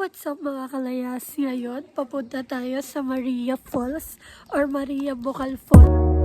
What's up mga kalayas? Ngayon, papunta tayo sa Maria Falls or Maria Bocal Falls.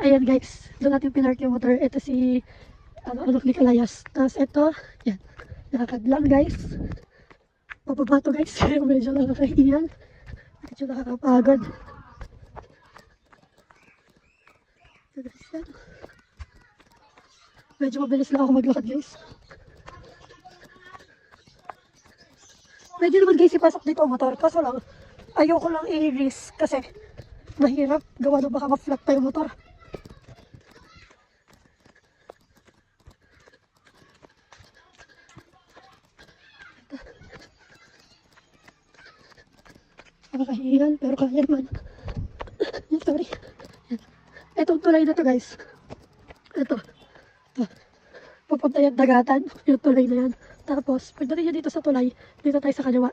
Ayan guys, doon natin pinark yung motor. Ito si ni Kalayas. Tapos ito, yan. Lakad lang guys. Pababa to guys. Medyo nakakahiyan. Medyo nakakapagod. Medyo mabilis lang ako maglakad guys. Medyo naman guys ipasok dito ang motor. Kaso lang, ayoko lang i-risk kasi mahirap. Gawa na baka ma-flat pa yung motor. Nakakahiyan, pero kaya naman. Sorry. Itong tulay na to guys. Ito. Pupunta yan dagatan. Yung tulay na yan. Tapos, pagdating nyo dito sa tulay, dito tayo sa kaliwa.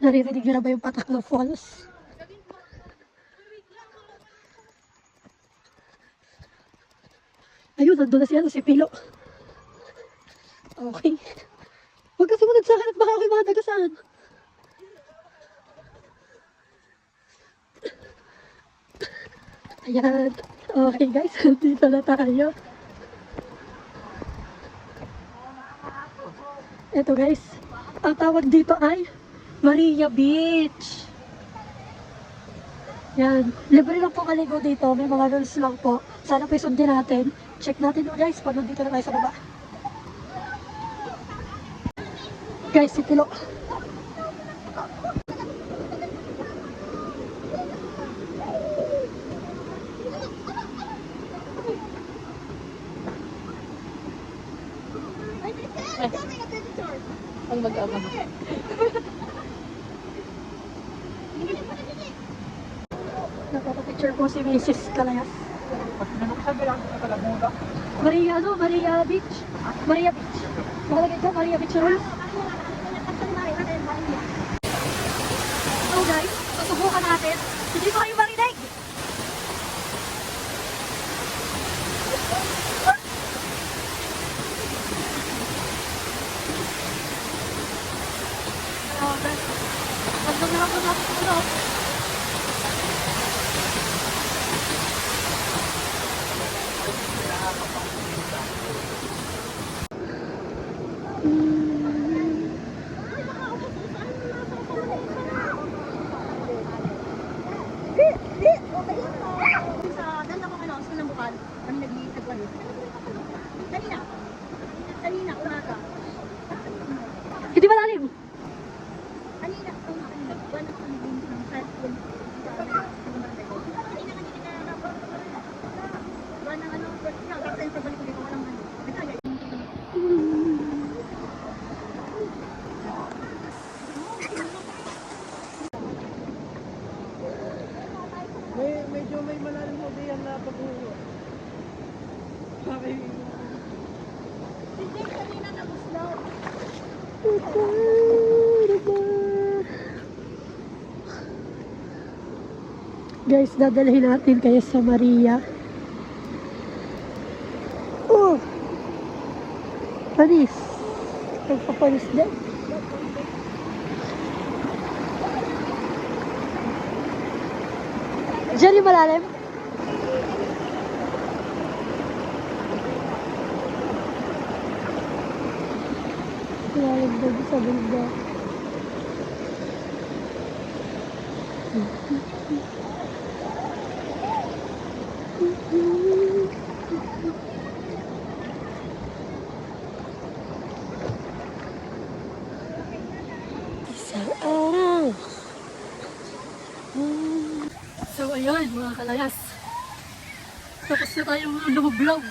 Naririnig nyo na ba yung patak ng falls? Ayun, nandun na siya si Pilo. Okay. Huwag kasi munad sa akin at baka ako'y mga dagasaan. Ayan. Okay guys, dito na tayo. Ito guys, ang tawag dito ay Maria Beach. Yan. Libre lang po maligo dito. May mga rules lang po. Sana po isundin natin. Check natin po guys pag nandito na tayo sa baba. Guys, si Pilo. Ang mag-ama. Nakapapicture po si Mrs. Kalayas. Maria, Maria Beach. Maria Beach. Makalagay dyan, Maria Beach Rules. So guys, susubukan natin. Hindi ko kayo marinig. Hindi malalim. Medyo may malalim mo diyan na pag-uwi. Hindi kanina naguslaw. Guys, dadalhin natin kayo sa Maria. Oh! Panis. Nagpapanis din. Diyan yung malalim? Malalim doon sa bunda. Isang araw. So ayun mga kalayas. Tapos na tayong lumublog.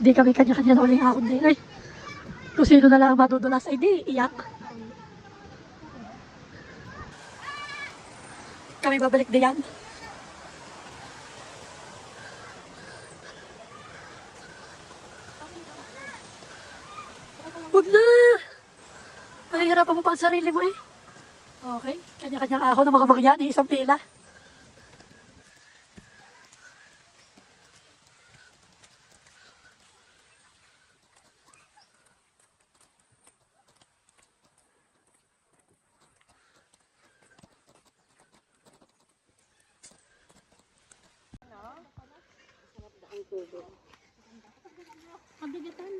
Di kami kanya-kanya na uling ahon din eh. Kung sino na lang madudulas ay di, iyak. Kami babalik diyan. Huwag na! Mahihirapan mo pa ang sarili mo eh. Okay, kanya-kanyang ahon ng mga mangyan, isang pila. Kabigatan.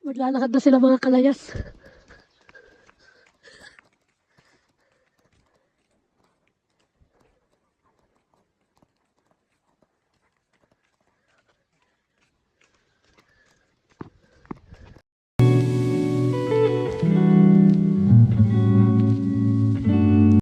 Maglalakad na sila mga kalayas.